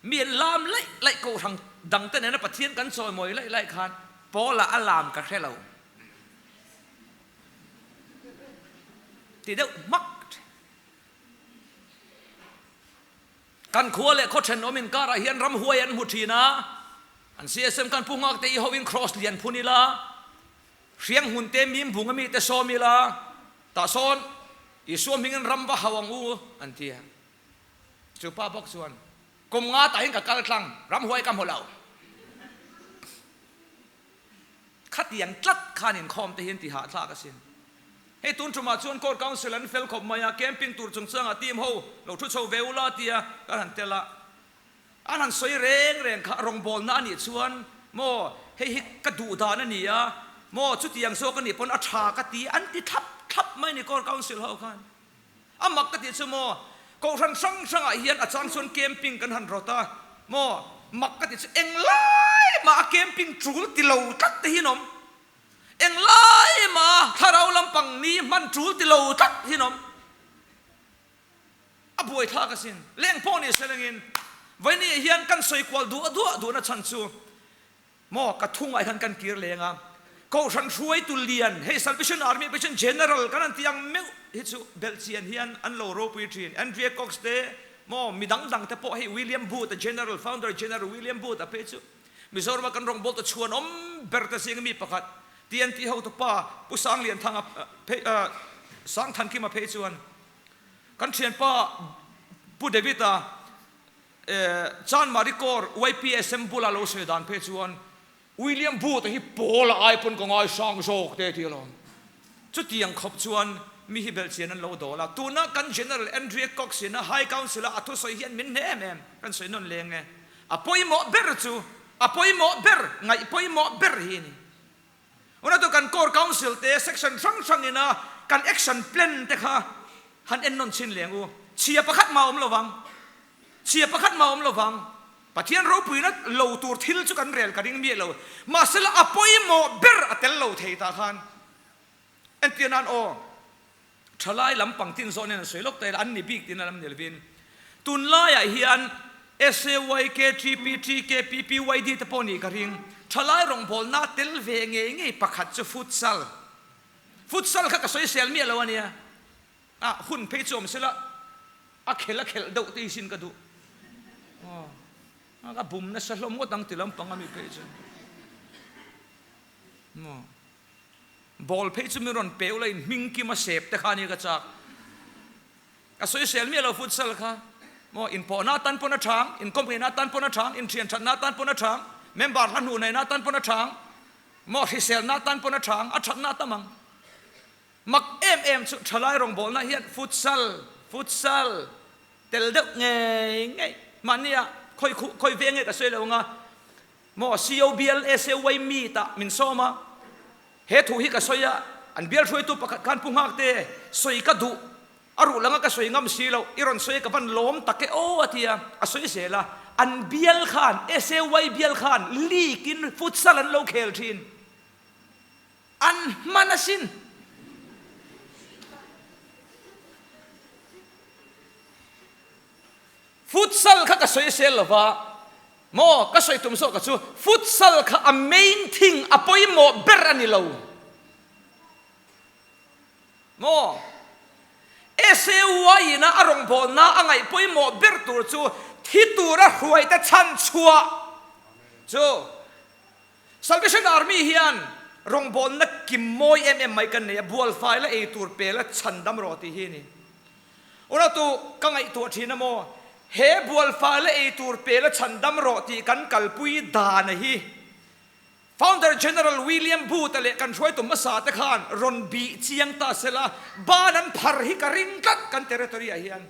Speaker 1: miền lam lại cầu thằng đằng tên này nó bật thiên cắn soi mồi lại khan bó là ăn làm cả xe lầu thì đâu mắc căn khua lệ khó chân ở mình cả ra hiện ram huay ăn hụt na anh xem căn phung ngọc tây hậu in cross liền phun la riêng hun tem mím phung mi te so mi la ta son isu mình ram va hawang u anh tia chú pa bok chuan cùng ngã tại cả kal tlang ram huay cam hồ lậu khát tiền chắt khan in khom te hiền ti hạ thla ka sin he tun chuma chuan court council an fel khop maya camping tur chung changa team ho lo thu chho veula tia ka han tela an han soi reng kha rong bol na ni chuan mo he ka du da na ni ya mo chu tiang so ka ni pon a tha ka ti an ti thap mai ni court council ho khan amak ka ti chu mo ko ran sang a hian a chan chuan camping kan han rota mo mak ka ti chu eng lai ma camping trul ti lo tak te hinom eng lai ma tharau lampang ni man trul ti lo tak hinom a buai tha ka sin leng po ni selengin vai ni hian kan soi kwal du na chan chu mo ka thung ai kan kir lenga ko ran ruai tu lian hey Salvation Army Patient General kan tiang meu hi chu belchian hian an lo ro pui thin Andrea Cox te mo midang te po hey William Booth the General Founder General William Booth a pe chu Mizoram kan rong bol to chuan berta sing mi pakhat TNT ho to pa pusang lian thang sang than ki ma pe chuan kan thian pa pu Devita Chan Marikor YPSM bula lo se dan pe chuan William Booth hi pola ai pon ko ngai sang sok te ti lo chu tiang khop chuan mi hi bel chian an lo do la tuna kan General Andrea Cox in a High Council a thu soi hian min ne mem kan soi non leng nge apoi mo ber chu apoi mo ber ngai poi mo ber hi ni ona to kan core council te section sang ina kan action plan te kha han en non chin leng u chia pakhat ma om lo wang pathian ro pui na lo tur thil chu kan rel ka ring mi lo ma sela apoi mo ber atel lo thei ta khan en tianan o thalai lampang tin zone na soilok te an ni big tin lam nelvin tun la ya hian SAYK TPT KPPYD te poni ka ring thalai rong bol na tel ve nge pakhat chu futsal kha ka soi sel mi lo ania a hun pe chom sela a khel do te sin ka du ka bum na salom mo tang tilam pangami pe chu mo ball pe chu mi ron pe lai ming ki ma sep te khani ka chak ka soi sel mi lo futsal kha mo in po na tan po na thang in company na tan po na thang in thian chan na tan po na thang member han hu nei na tan po na thang mo hisel na tan po na thang a thak na tamang mak em chu thalai rong bol na hian futsal tel de nge mania khoi ve nge ka soi lo nga mo COBL SAY mi ta min soma he thu hi ka soya an bial throi tu pakhat kan pungak te soi ka du aru langa ka soi ngam silo iron soi ka ban lom take o atia a soi sela an bial khan SAY bial khan likin futsal an lo khel thin an manasin futsal kha ka soi sel wa
Speaker 3: โมก็ใส่ตุ่มโซก็ชูฟุตซอลค่ะ main thing อปอยโมเบรนิโลโมเอเซวายนะอารมณ์บอลนะอังไงปอยโมเบรตัวชูที่ตัวระหวยแต่ชันชัวชู Salvation Army เฮียนรงบอลนักกิมโมยไม่กันเนี่ยบัวไฟและเอตูร์เปและชันดำรอตีฮีนี่อุณตัวกังไอตัวทีนะโมเฮบัวไฟและเอตูร์เปและชันดำรอตีกันกัลปุยดานะฮี Founder General William Booth เลยกันช่วยตุ่มมาสาตะขานรอนบีเชียงตาเสลาบ้านนั้นพัรฮิการิงกัดกันเทเรตอรีเฮียน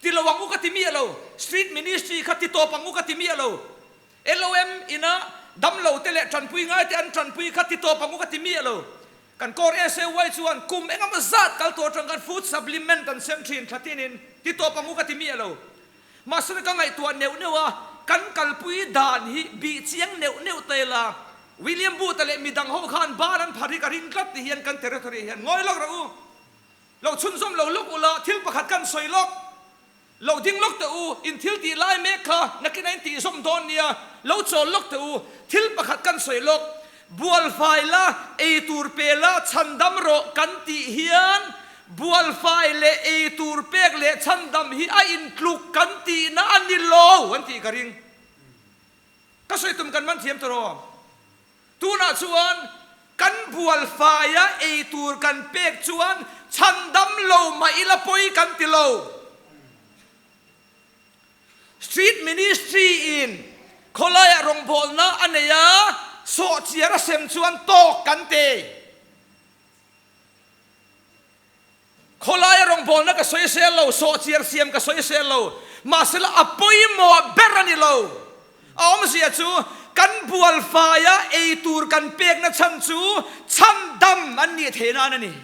Speaker 3: ที่ระวังอุกติมีเรา Street Ministry ขัดที่โตปังอุกติมีเรา LOM อินะดำเราเตะจันปุยง่ายแต่อันจันปุยขัดที่โตปังอุกติมีเรากันกอร์เอเซไว้ส่วนกุมเองมาจัดกัลตัวจังกันฟู้ดซัพพลีเมนต์กันเซมทรีนขัดที่นินที่โตปังอุกติมีเรามาสนกังไงตัวเนวเนวะกันกัลปุยดานฮิบีเชียงเนวเนวเตลาวิลเลียมบูตเล่มีดังห้องขานบ้านนั้นพาริการินกัดที่เฮียนกันเทเรทอรีเฮียนง่อยล็อกเราชุนส้มเราล็อกอุลาทิลประคัดกันสวยล็อกเราดิ้งล็อกตัวอินทิลตีไล่เมฆะนักกินอินตีส้มโดนเนี่ยเราโจล็อกตัวทิลประคัดกันสวยล็อกบัวไฟละเอตูร์เปละชันดำโรกันตีเฮียนบัวไฟเละเอตูร์เปกเละชันดำฮีไออินคลุกกันตีน่าอันนี้โลวันตีการิงก็สวยตุ่มกันมันเทียมตัวตัวน่าชวนกันบัวไฟอะเอตูร์กันเปกชวนชันดำโลมาอิละปอยกันติโล Street Ministry in คนละอย่างรงพลนะอันเนี้ยโซเชียร์เซมชวนโตกันเตคนละอย่างรงพลนะก็สวยเซลโลโซเชียร์เซียมก็สวยเซลโลมาเสละอปอยโมเบรนิโลเอามาเสียจูกันบัวไฟอะเอตูร์กันเปกนะชันจูชันดำอันนี้เทนานั่นนี่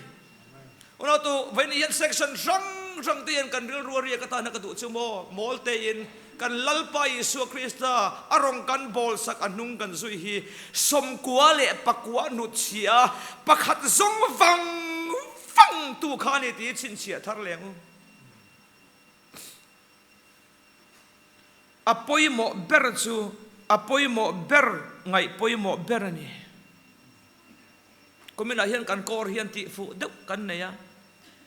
Speaker 3: เราตัววันนี้เซกชันรังเตียนกันเรื่องรัวเรียกตานักตุจูโมมอลเตยินกันลัลไปสุคริสต์อารมณ์กันบอลสักอันนุ่งกันสุยฮีสมกัวเละปักกัวนุเชียปักขัดซงฟังตูขานี่ตีชินเชียทาร์เลงอปอยโมเบรจูอปอยโมเบรไงปอยโมเบรนี่ก็ไม่น่าเห็นกันกอร์เห็นที่ฟูดุกันเนี่ย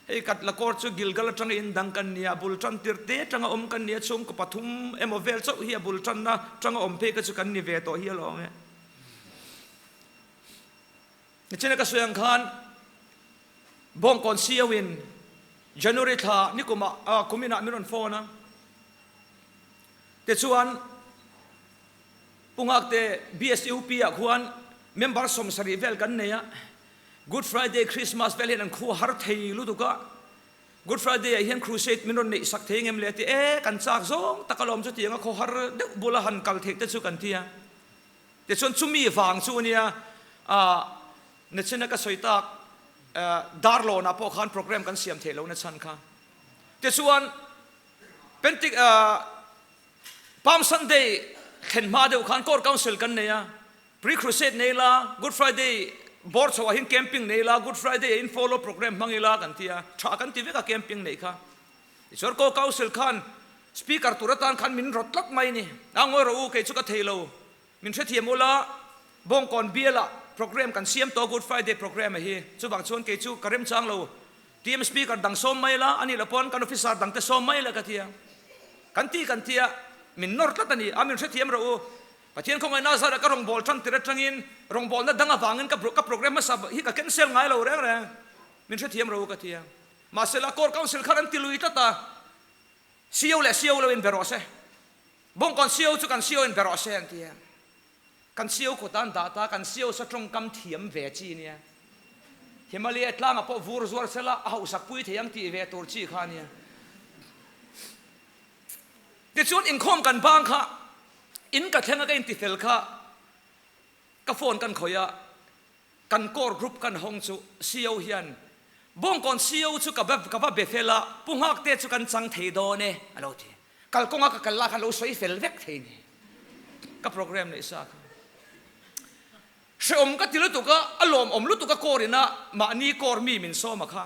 Speaker 3: ไอ้กัดละกอร์จูกิลกัลจังอินดังกันเนี่ยบุลจันติร์เตจังอมกันเนี่ยชงก็ปฐุมเอโมเวลจูเฮียบุลจันนะจังอมเพกจูกันนี่เวโตเฮียลองเนี่ยนี่เช่นก็สวยงามบงกอนเซียวินJanuary ท่านี่ก็มาคุมินามิรอนโฟนะแต่ชวนปุ่งอักเต BSUP อ่ะควรเมมเบอร์สมสรีเวลกันเนี่ย Good Friday Christmas เวลนั้นครูฮาร์ทเฮลุตุกะ Good Friday เห็นครูเซตมินรอนนี่สักเทงเอ็มเลติกันจากซงตะกลอมจุดยังก็ครูฮาร์เด็กบุลหันกัลเทกแต่ชุกันที่แต่ชวนชุมีฟังชูเนี่ยเนี่ยเช่นก็สวยตากดาร์โลนะพอขันโปรแกรมกันเสียมเทโลนะชันค่ะแต่ส่วนเป็นติพามซันเดย์เห็นมาเดียวขันกอร์กาวน์ซิลกันเนี่ยพรีครูเซตเนี่ยละ Good Friday บอร์ดสวาหินแคมปิ้งเนี่ยละ Good Friday อินโฟโลโปรแกรมมังยี่ละกันที่ชากันที่เวกแคมปิ้งเนี่ยค่ะส่วนกอร์กาวน์ซิลขันสปีกเกอร์ตุระตานขันมินรถลักไม่นี่อ่างว่าเราเคยชุกเทโลมินเสียมูละบงก่อนเบียละโปรแกรมกันเสียมตัว Good Friday โปรแกรมเฮียชุบางชวนเกี่ยวกับเรื่องจังเราทีมสปีกเกอร์ดังส้มไม่ละอันนี้ละปอนกันออฟฟิศดังแต่ส้มไม่ละกันที่กันที่มินนอร์ตตันนี่อามินเสียมเราประเทศของไอ้นาซาร์ก็รองบอลจันติระจังอินรองบอลนั้นดังฟังกันกับโปรแกรมมาสับฮีก็แคนเซิลไงเราเรื่องมินเสียมเรากันที่มาเสละกอร์กาวน์ซิลขันติลุยตัดเซียวเราอินเบรอเซ่บงก่อนเซียวจุกันเซียวอินเบรอเซ่ที่กันเซียวขดอันดาตากันเซียวสตรงกำเทียมเวจีเนี่ยเฮมาเลียตลางอ่ะพอวูร์สวอร์เซล่าเอาสักปุยเทียมที่เวตูร์จีขาเนี่ยเดี๋ยวชวนอินคอมกันบ้างค่ะอินกับเทงก็อินติเทลค่ะก็โฟนกันขอยะกันกอร์กรุ๊ปกันฮงจูเซียวเฮียนบงก่อนเซียวจูกับเบเฟล่าปุ่งหักเตจูกันจังเทโดเน่อะไรทีกัลกงกับกัลลาคันเราสวยเฟลเวกเทนี่ก็โปรแกรมในสักเชื่อมก็ที่รู้ตัวก็อารมณ์รู้ตัวก็โกรธนะมาอันนี้โกรธมีมินโซมาค่ะ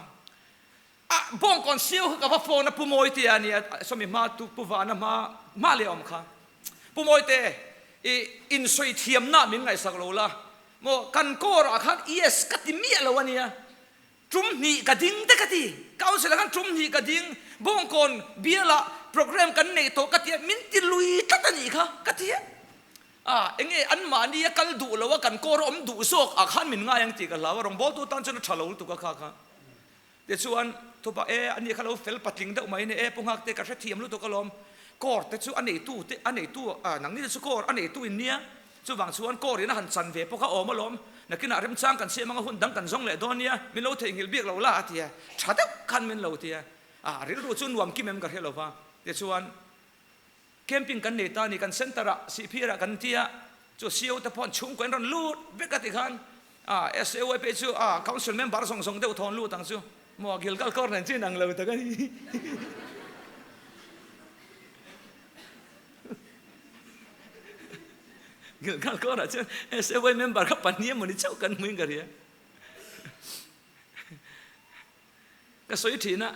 Speaker 3: บ้องก่อนเซียวกับว่าโฟนนะปุ่มโอยที่อันนี้สมัยมาตุปุ่วานะมาเลี้ยมค่ะ ปุ่มอยเตอินสวยเทียมหน้ามินไงสักโลละโมกันโกระคักเอสกัติมีอะไรวะเนี่ยจุ่มนี่กระดิ่งเด็กกะทีก้าวเสร็จแล้วกันจุ่มนี่กระดิ่งบงคนเบียละโปรแกรมกันในโตกะทีมินติลุยตัดนี่ค่ะกะทีเองอันมานี่กันดูแล้วว่ากันโกระอมดูโซกอาขันมินง่ายยังตีกันแล้วว่ารองบอลตัวตั้งจนฉลาดตัวก็ค่ะเดี๋ยวชวนตัวป้าอันนี้เขาเราเฟลปัดลิงเด็กไหมเนี่ยพงหักเตะกระเทียมรู้ตัวก็ลมกอดแต่ชวนอันไหนตู้หนังนี่จะกอดอันไหนตู้อินเนี้ยชวนบางชวนกอดนี่นะหันสันเวพวกเขาออกมาล้มนักกินอะไรมันจ้างกันเสียมังหุ่นดังกันซ่องแหล่ตัวเนี้ยมิโลเทงฮิลเบียกเราละทียชัดกันมินเราทียเรื่องรู้ชวนรวมกิมเอ็มกันเฮลฟ้าเดี๋ยวชวนแคมปิ้งกันเนต้านี่กันเซนตระสิพิระกันทียจู่เสียวแต่พอนชุ่มกันรันลูดเบกติขันSAY ไปจู่council member ส่งเดี๋ยวทอนลูดตั้งจู่มัวกิลกัลกอร์นั่นจีนังเราแต่กันกิลกัลกอร์อ่ะจี SAY member กับปันนี้มันนี่เจ้ากันมึงกันเนี่ยก็สวยทีนะ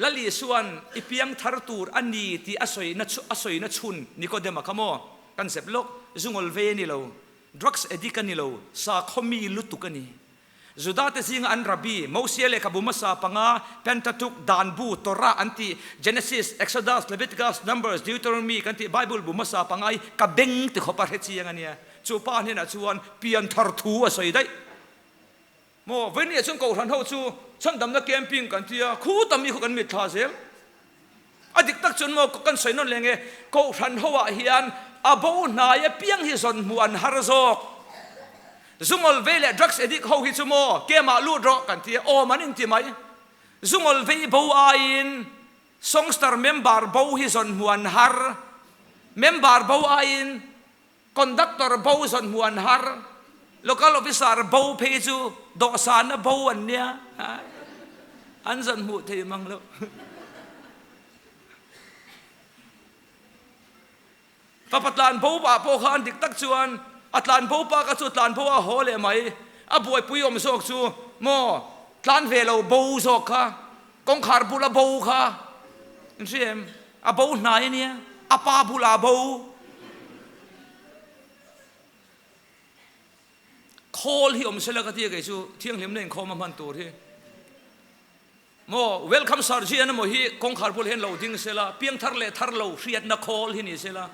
Speaker 3: ละลีส่วนอีเพียงทาร์ตูร์อันนี้ที่อสวยนัชุนนี่ก็เดมาขโมกันเสพโลกจุงอลเวนี่เรา drugs addict กันนี่เราสาขมีลุตุกันนี่จุดาเตสิงอันรับบีมอเสียเลขบุมาสาปังอาเพนตาทุกดานบูตระอันที่ Genesis Exodus Leviticus Numbers Deuteronomy กันที่ Bible บุมาสาปังไอกับเบงติขอปาเทชีอย่างนี้จูป้าเนี่ยนะชวนเปลี่ยนทาร์ทูสวยได้โมวันนี้ฉันก็ทันเท่าจูฉันดำนักแคมปิ้งกันที่คู่ตำมีกันมิดทาเซลอดีตตักจนโมกันสวยนั่นเลยไงก็ทันเท่าเฮียนอาบูนายเปียงฮิซอนมวนฮาร์ซอกซุงอลเวลดรักส์เอดิกเขาฮิซูโมเกมาลูดรอกันที่โอมันอินที่ไหมซุงอลเวบูอินซองสตาร์เมมเบอร์บูฮิซอนมวนฮาร์เมมเบอร์บูอินคอนดักเตอร์บูฮิซอนมวนฮาร์local officer บูเพจูดอกสานบูอันเนี้ยอันสันมุเทมังแล้วพระปัตลานบูปะโปขานดิกตักชวนอัตลานบูปะก็สุดลานบูว่าโหเลยไหมบวยปุยอมโศกชูโมลานเวลาบูโศกค่ะกงขารบุลาบูค่ะนี่สิบูไหนเนี่ยปาบุลาบูโคลที่อมเสลกที่เกจูเที่ยงเลี้ยมเล่นโคมามันตัวที่โมเวลคัมซาร์จีนโมฮีกงขารบุลเห็นเราดิ้งเสละเพียงทาร์เลทาร์เราเรียดนักโคลที่นี่เสละ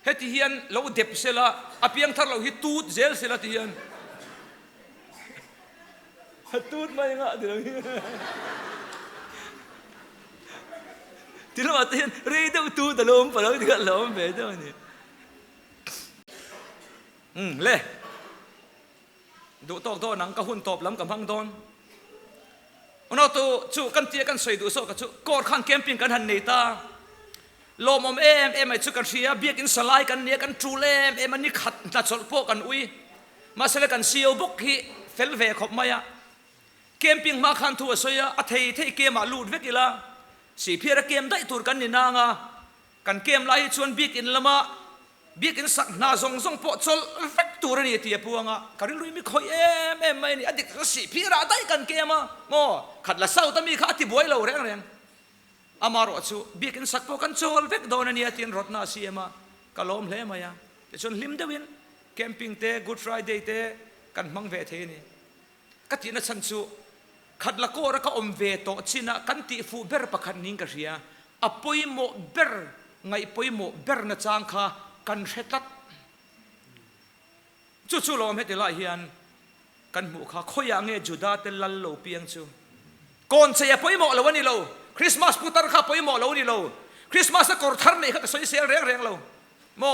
Speaker 3: เฮติเฮียนเราเด็บเสละอเพียงทาร์เราฮิตูดเซลเสละที่เฮียนตูดไม่งะที่เราที่เราที่เฮียนเรียดตูดแต่ลมเปล่าที่กันลมเบ็ดตัวนี้เล่ดูตอกโดนังก็หุ่นตบล้ำกับพังโดนวันนั้นตัวจู่กันเตี้ยกันสวยดูโซกันจู่กอดข้างแคมปิ้งกันหันเนต้าลมเอ็มไอจู่กันเชียเบียกินสไลด์กันเนี้ยกันจูเล่มมันนี่ขัดนัดสลโปกันอุ้ยมาเสลกันเซียวบุกฮีเฟลเวขบมาอะแคมปิ้งมาขันทัวสวยอะเทยเกมมาลูดเวกิละสีเพียร์เกมได้ตัวกันนี่นางะกันเกมไล่ชวนเบียกินละมาเบียกินสักนาซงปอดซอลเฟกตัวนี่ที่พวงอ่ะการลุยมีคอยไม่นี่อดีตสิพี่ราได้กันเกมอ่ะโมขัดละเศร้าแต่มีข้าที่บวยเราแรงอามารอชูเบียกินสักพวกันซอลเฟกโดนนี่ที่รถนาเสียมาก็ล้มเลยมายังแต่ชนลิมเดวินแคมปิ้งเตะกูดฟรายเดย์เตะกันมังเวทีนี่ก็ที่นั่นฉันชูขัดละโก้แล้วก็อมเวโตชินะกันติฟูเบอร์ปะคันนิ่งกันเสียอปุยโมเบอร์ไงปุยโมเบอร์น่ะจางค่ะกันเสตัดจู่ๆเราไม่ได้ละเฮียนกันหมู่ข้าขอยางเงยจุดาเตลัลโลเปียงจู่ก่อนเสียไปหมดแล้ววันนี้เราคริสต์มาสพุทธราคาไปหมดแล้ววันนี้เราคริสต์มาสก็ทันนี่เขาสวยเสียแรงเราโม่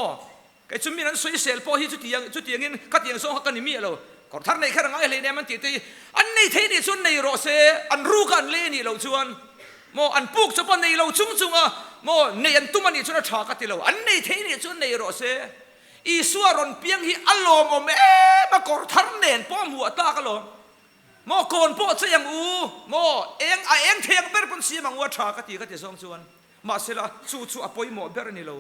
Speaker 3: ไอ้จุ่มมีนั้นสวยเสียพอที่จุดเตียงนี้กัดเตียงส่งเขากันนี่มีเราก็ทันนี่แค่ไงเลยเนี่ยมันตีอันนี้เท่นี่ส่วนในโรเซอันรู้กันเลยนี่เราชวนโมอันปุกจะปนในเราจุ่มอ่ะโมในอันตุ้มันนี่ชวนชากัดที่เราอันนี้เท่นี่ชวนในโรเซอีสัวรอนเปียงฮีอารมณ์โมมากอดทันเน่นป้อมหัวตากันหรอโมโกนป้อจะยังโมเองเทียงเบอร์ปนสีมังวัวชากัดที่สองชวนมาเสละจู่อปอยโมเบอร์นี่เรา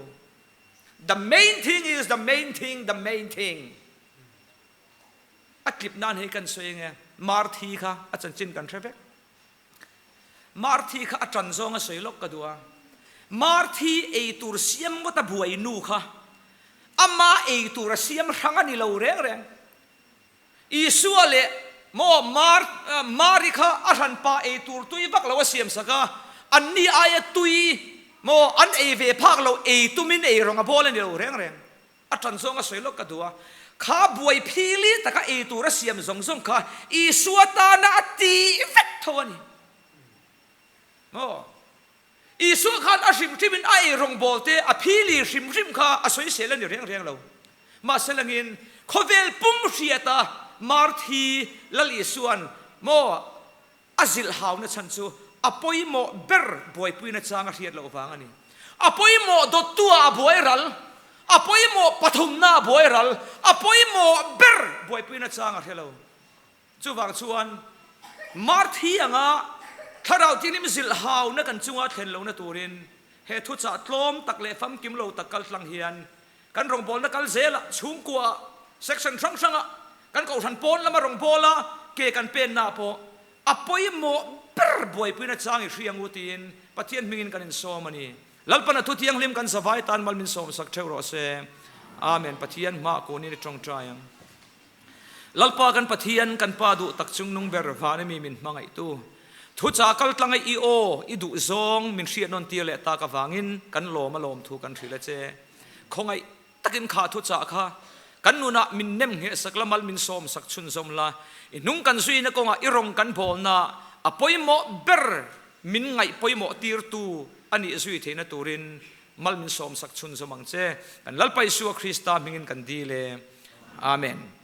Speaker 3: the main thing is the main thing อัดคลิปนั่นให้กันสวยไงมาร์ทีค่ะอาจารย์จินกันใช่ไหมมาร์ทีค่ะอาจารย์ซองสวยลกกระดัว marthi ei tur siam mo ta buai nu kha ama ei tur siam ranga ni lo reng reng isuale mo marika aran pa ei tur tui bak lo siam saka anni aya tui mo an ei ve phak lo ei tumin ei ronga bolen ni lo reng reng atan zonga soilo kadua kha buai phili taka ei tur siam zong zong kha isuata na ati vet thoni mo isu khan a rim timin a ei rong bolte a phili rim kha a soi sel ni reng reng lo ma selangin khovel pum riata marthi lali suan mo azil hauna chanchu apoi mo ber boy puina changa riat lo wangani apoi mo do tua boy ral apoi mo pathum na boy ral apoi mo ber boy puina changa hello chuwang chuan marthi anga tharau tinim zil hauna kan chunga thlen lo na turin he thu cha tlom takle fam kim lo takal tlang hian kan rong bol na kal zela chung kwa section sang kan ko than pon lama rong bola ke kan pen na po apoi mo ber boy puina changi riang utin pathian mingin kan in somani lalpana tu tiang lim kan savai tan mal min som sak thero se amen pathian ma ko ni trong tryang lalpa kan pathian kan pa du tak chung nung ber vane mi min mangai tu thu cha kal tlangai I o I du zong min hriat non tia le ta ka wangin kan lom alom thu kan thrile che khongai takin kha thu cha kha kan nuna min nem nge saklamal min som sak chun som la inung kan sui na konga irong kan bol na apoi mo ber min ngai poi mo tir tu ani zui theina turin mal min som sak chun somang che kan lalpai su Krista mingin kan dile amen